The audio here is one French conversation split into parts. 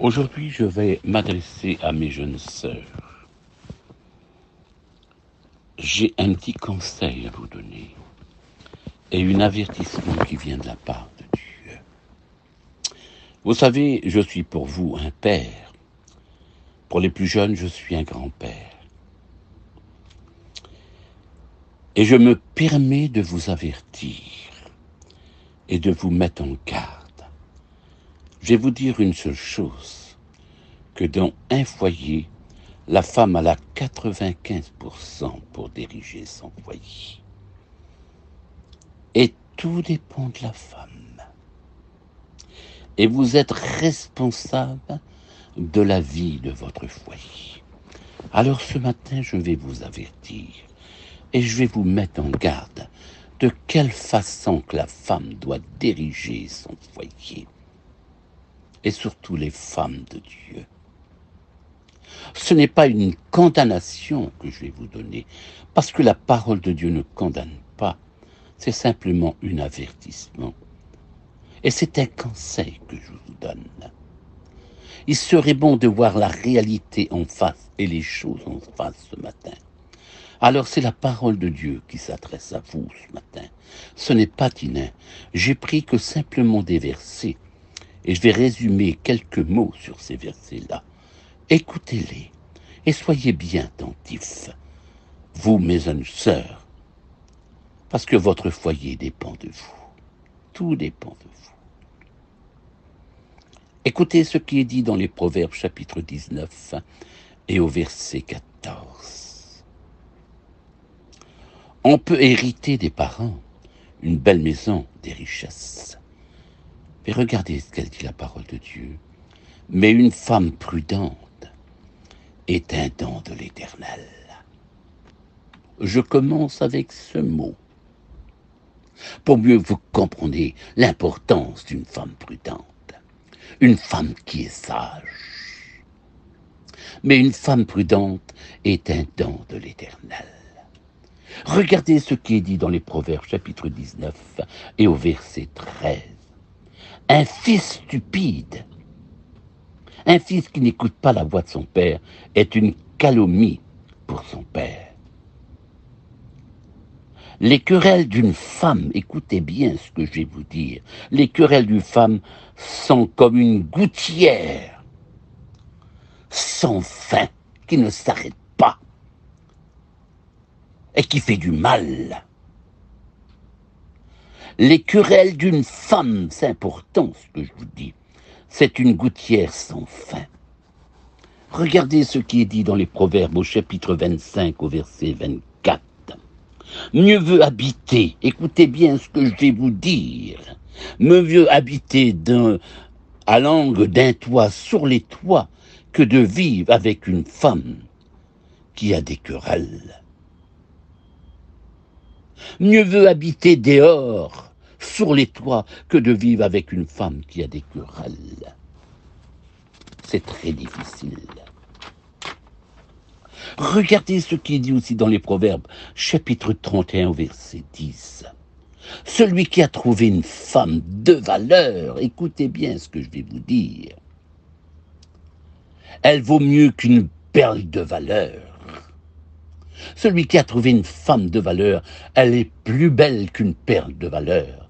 Aujourd'hui, je vais m'adresser à mes jeunes sœurs. J'ai un petit conseil à vous donner et un avertissement qui vient de la part de Dieu. Vous savez, je suis pour vous un père. Pour les plus jeunes, je suis un grand-père. Et je me permets de vous avertir et de vous mettre en garde. Je vais vous dire une seule chose, que dans un foyer, la femme a 95% pour diriger son foyer. Et tout dépend de la femme. Et vous êtes responsable de la vie de votre foyer. Alors ce matin, je vais vous avertir et je vais vous mettre en garde de quelle façon que la femme doit diriger son foyer. Et surtout les femmes de Dieu. Ce n'est pas une condamnation que je vais vous donner, parce que la parole de Dieu ne condamne pas. C'est simplement un avertissement. Et c'est un conseil que je vous donne. Il serait bon de voir la réalité en face et les choses en face ce matin. Alors c'est la parole de Dieu qui s'adresse à vous ce matin. Ce n'est pas Tinin. J'ai pris que simplement des versets. Et je vais résumer quelques mots sur ces versets-là. Écoutez-les et soyez bien attentifs, vous, mes jeunes sœurs, parce que votre foyer dépend de vous. Tout dépend de vous. Écoutez ce qui est dit dans les Proverbes chapitre 19 et au verset 14. On peut hériter des parents une belle maison, des richesses. Mais regardez ce qu'elle dit la parole de Dieu. Mais une femme prudente est un don de l'Éternel. Je commence avec ce mot. Pour mieux vous compreniez l'importance d'une femme prudente. Une femme qui est sage. Mais une femme prudente est un don de l'Éternel. Regardez ce qui est dit dans les Proverbes chapitre 19 et au verset 13. Un fils stupide, un fils qui n'écoute pas la voix de son père, est une calomnie pour son père. Les querelles d'une femme, écoutez bien ce que je vais vous dire, les querelles d'une femme sont comme une gouttière sans fin, qui ne s'arrête pas et qui fait du mal. Les querelles d'une femme, c'est important ce que je vous dis, c'est une gouttière sans fin. Regardez ce qui est dit dans les Proverbes au chapitre 25 au verset 24. Mieux vaut habiter, écoutez bien ce que je vais vous dire, mieux vaut habiter à l'angle d'un toit sur les toits que de vivre avec une femme qui a des querelles. Mieux vaut habiter dehors, sur les toits, que de vivre avec une femme qui a des querelles. C'est très difficile. Regardez ce qui est dit aussi dans les Proverbes, chapitre 31, verset 10. Celui qui a trouvé une femme de valeur, écoutez bien ce que je vais vous dire, elle vaut mieux qu'une perle de valeur. Celui qui a trouvé une femme de valeur, elle est plus belle qu'une perle de valeur.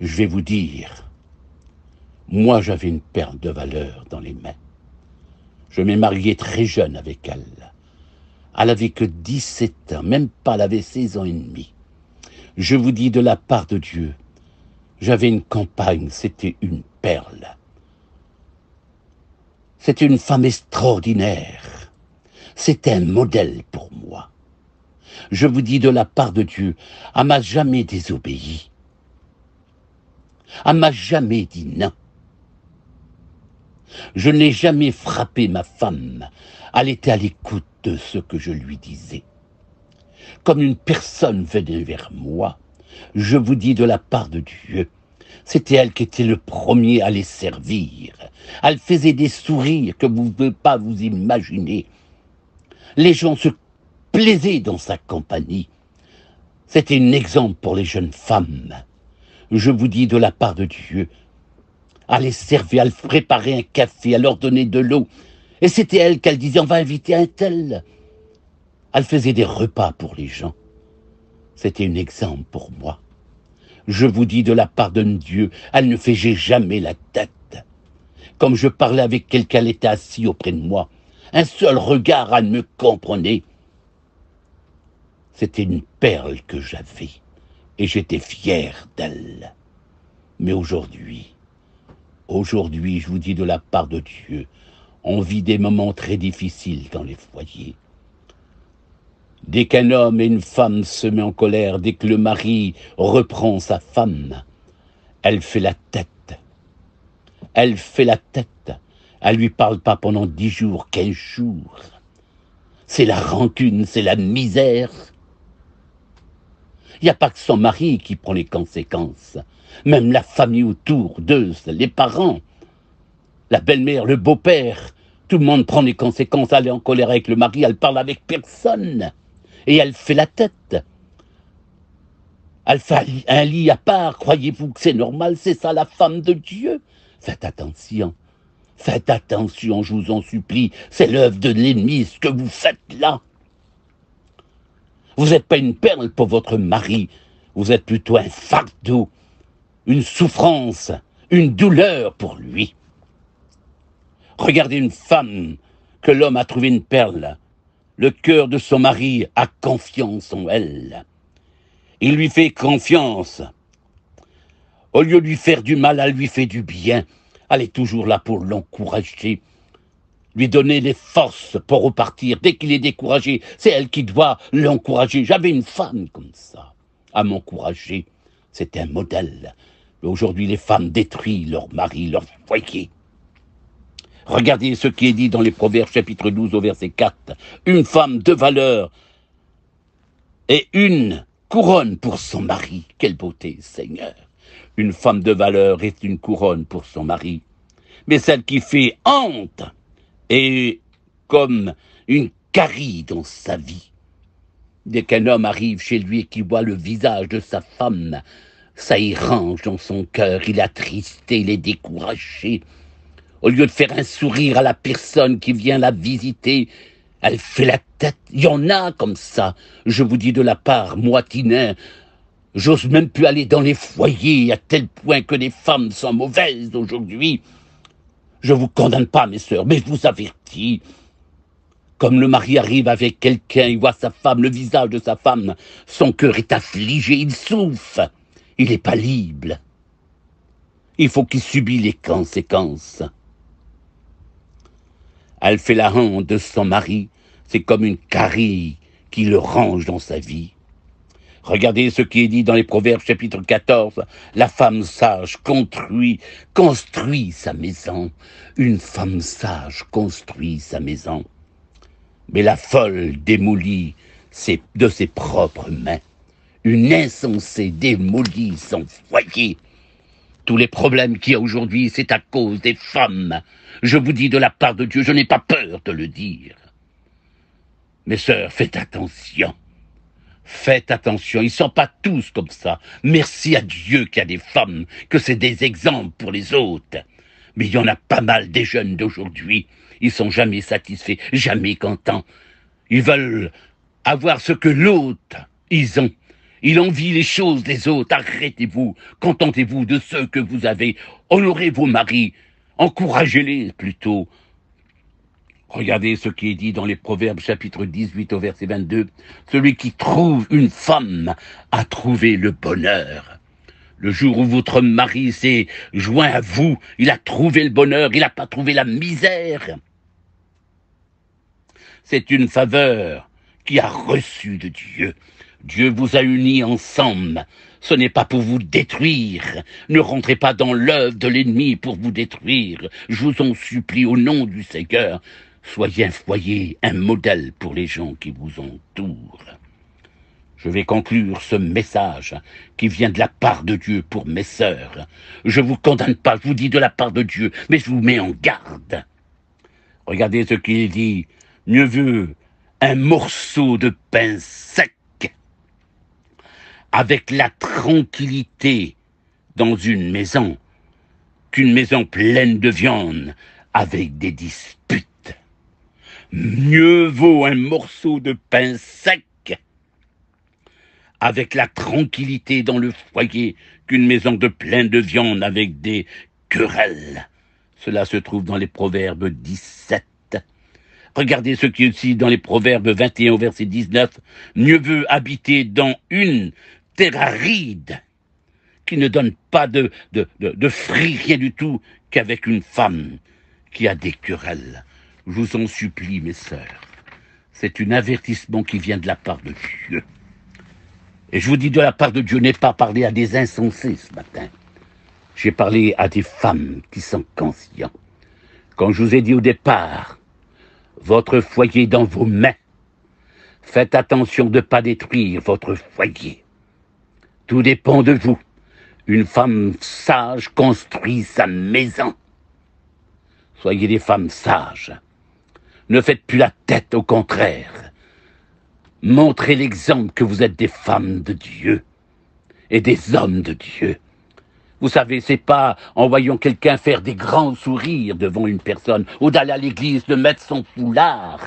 Je vais vous dire, moi j'avais une perle de valeur dans les mains. Je m'ai marié très jeune avec elle. Elle avait que 17 ans, même pas, elle avait 16 ans et demi. Je vous dis de la part de Dieu, j'avais une compagne, c'était une perle. C'était une femme extraordinaire. C'était un modèle pour moi. Je vous dis de la part de Dieu, elle m'a jamais désobéi. Elle m'a jamais dit non. Je n'ai jamais frappé ma femme. Elle était à l'écoute de ce que je lui disais. Comme une personne venait vers moi, je vous dis de la part de Dieu, c'était elle qui était le premier à les servir. Elle faisait des sourires que vous ne pouvez pas vous imaginer. Les gens se plaisaient dans sa compagnie. C'était un exemple pour les jeunes femmes. Je vous dis de la part de Dieu, à les servir, à leur préparer un café, à leur donner de l'eau. Et c'était elle qu'elle disait, on va inviter un tel. Elle faisait des repas pour les gens. C'était un exemple pour moi. Je vous dis de la part de Dieu, elle ne faisait jamais la tête. Comme je parlais avec quelqu'un, elle était assise auprès de moi. Un seul regard, elle me comprenait. C'était une perle que j'avais, et j'étais fier d'elle. Mais aujourd'hui, je vous dis de la part de Dieu, on vit des moments très difficiles dans les foyers. Dès qu'un homme et une femme se mettent en colère, dès que le mari reprend sa femme, elle fait la tête. Elle fait la tête. Elle lui parle pas pendant 10 jours, 15 jours. C'est la rancune, c'est la misère. Il n'y a pas que son mari qui prend les conséquences. Même la famille autour d'eux, les parents, la belle-mère, le beau-père, tout le monde prend les conséquences. Elle est en colère avec le mari, elle parle avec personne. Et elle fait la tête. Elle fait un lit à part. Croyez-vous que c'est normal? C'est ça la femme de Dieu? Faites attention. Faites attention, je vous en supplie. C'est l'œuvre de l'ennemi, ce que vous faites là. Vous n'êtes pas une perle pour votre mari. Vous êtes plutôt un fardeau, une souffrance, une douleur pour lui. Regardez une femme que l'homme a trouvé une perle. Le cœur de son mari a confiance en elle. Il lui fait confiance. Au lieu de lui faire du mal, elle lui fait du bien. Elle est toujours là pour l'encourager, lui donner les forces pour repartir. Dès qu'il est découragé, c'est elle qui doit l'encourager. J'avais une femme comme ça, à m'encourager. C'était un modèle. Mais aujourd'hui, les femmes détruisent leur mari, leur foyer. Regardez ce qui est dit dans les Proverbes chapitre 12 au verset 4. Une femme de valeur et une couronne pour son mari. Quelle beauté, Seigneur. Une femme de valeur est une couronne pour son mari. Mais celle qui fait honte est comme une carie dans sa vie. Dès qu'un homme arrive chez lui et qu'il voit le visage de sa femme, ça y range dans son cœur, il est attristé, il est découragé. Au lieu de faire un sourire à la personne qui vient la visiter, elle fait la tête. Il y en a comme ça. Je vous dis de la part, moi, Tinin, j'ose même plus aller dans les foyers à tel point que les femmes sont mauvaises aujourd'hui. Je vous condamne pas, mes sœurs, mais je vous avertis. Comme le mari arrive avec quelqu'un, il voit sa femme, le visage de sa femme, son cœur est affligé, il souffre, il est paisible. Il faut qu'il subisse les conséquences. Elle fait la honte de son mari, c'est comme une carie qui le range dans sa vie. Regardez ce qui est dit dans les Proverbes chapitre 14. La femme sage construit sa maison. Une femme sage construit sa maison. Mais la folle démolit de ses propres mains. Une insensée démolit son foyer. Tous les problèmes qu'il y a aujourd'hui, c'est à cause des femmes. Je vous dis de la part de Dieu, je n'ai pas peur de le dire. Mes sœurs, faites attention. Faites attention, ils ne sont pas tous comme ça. Merci à Dieu qu'il y a des femmes, que c'est des exemples pour les autres. Mais il y en a pas mal des jeunes d'aujourd'hui. Ils sont jamais satisfaits, jamais contents. Ils veulent avoir ce que l'autre, ils ont. Ils envient les choses des autres. Arrêtez-vous, contentez-vous de ce que vous avez. Honorez vos maris, encouragez-les plutôt. Regardez ce qui est dit dans les Proverbes chapitre 18 au verset 22. Celui qui trouve une femme a trouvé le bonheur. Le jour où votre mari s'est joint à vous, il a trouvé le bonheur, il n'a pas trouvé la misère. C'est une faveur qui a reçu de Dieu. Dieu vous a unis ensemble. Ce n'est pas pour vous détruire. Ne rentrez pas dans l'œuvre de l'ennemi pour vous détruire. Je vous en supplie au nom du Seigneur. Soyez un foyer, un modèle pour les gens qui vous entourent. Je vais conclure ce message qui vient de la part de Dieu pour mes sœurs. Je ne vous condamne pas, je vous dis de la part de Dieu, mais je vous mets en garde. Regardez ce qu'il dit. Mieux vaut un morceau de pain sec avec la tranquillité dans une maison qu'une maison pleine de viande avec des disputes. Mieux vaut un morceau de pain sec avec la tranquillité dans le foyer qu'une maison pleine de viande avec des querelles. Cela se trouve dans les Proverbes 17. Regardez ce qui est aussi dans les Proverbes 21 au verset 19. Mieux vaut habiter dans une terre aride qui ne donne pas de fruits, rien du tout, qu'avec une femme qui a des querelles. Je vous en supplie, mes sœurs. C'est un avertissement qui vient de la part de Dieu. Et je vous dis de la part de Dieu, n'ai pas parlé à des insensés ce matin. J'ai parlé à des femmes qui sont conscientes. Quand je vous ai dit au départ, votre foyer dans vos mains, faites attention de ne pas détruire votre foyer. Tout dépend de vous. Une femme sage construit sa maison. Soyez des femmes sages. Ne faites plus la tête, au contraire. Montrez l'exemple que vous êtes des femmes de Dieu et des hommes de Dieu. Vous savez, c'est pas en voyant quelqu'un faire des grands sourires devant une personne ou d'aller à l'église de mettre son foulard.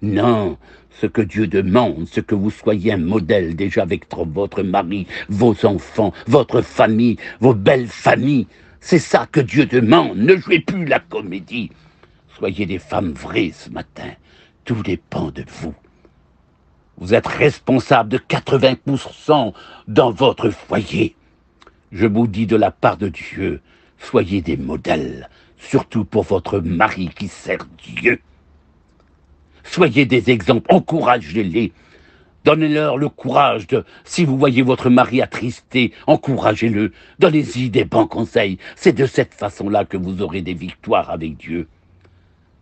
Non, ce que Dieu demande, c'est que vous soyez un modèle déjà avec votre mari, vos enfants, votre famille, vos belles familles. C'est ça que Dieu demande. Ne jouez plus la comédie. Soyez des femmes vraies ce matin. Tout dépend de vous. Vous êtes responsable de 80% dans votre foyer. Je vous dis de la part de Dieu, soyez des modèles, surtout pour votre mari qui sert Dieu. Soyez des exemples, encouragez-les. Donnez-leur le courage de, si vous voyez votre mari attristé, encouragez-le. Donnez-y des bons conseils. C'est de cette façon-là que vous aurez des victoires avec Dieu.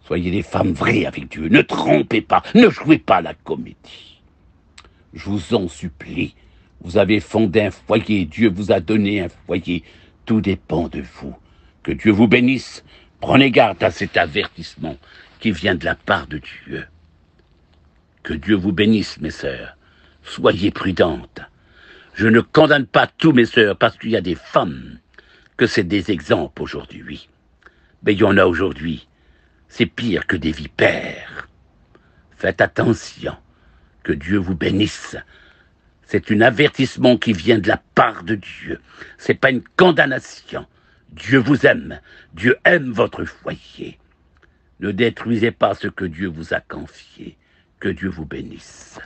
Soyez des femmes vraies avec Dieu. Ne trompez pas, ne jouez pas la comédie. Je vous en supplie. Vous avez fondé un foyer, Dieu vous a donné un foyer. Tout dépend de vous. Que Dieu vous bénisse. Prenez garde à cet avertissement qui vient de la part de Dieu. Que Dieu vous bénisse, mes sœurs. Soyez prudentes. Je ne condamne pas tous mes sœurs parce qu'il y a des femmes que c'est des exemples aujourd'hui. Mais il y en a aujourd'hui. C'est pire que des vipères. Faites attention. Que Dieu vous bénisse. C'est un avertissement qui vient de la part de Dieu. C'est pas une condamnation. Dieu vous aime. Dieu aime votre foyer. Ne détruisez pas ce que Dieu vous a confié. Que Dieu vous bénisse.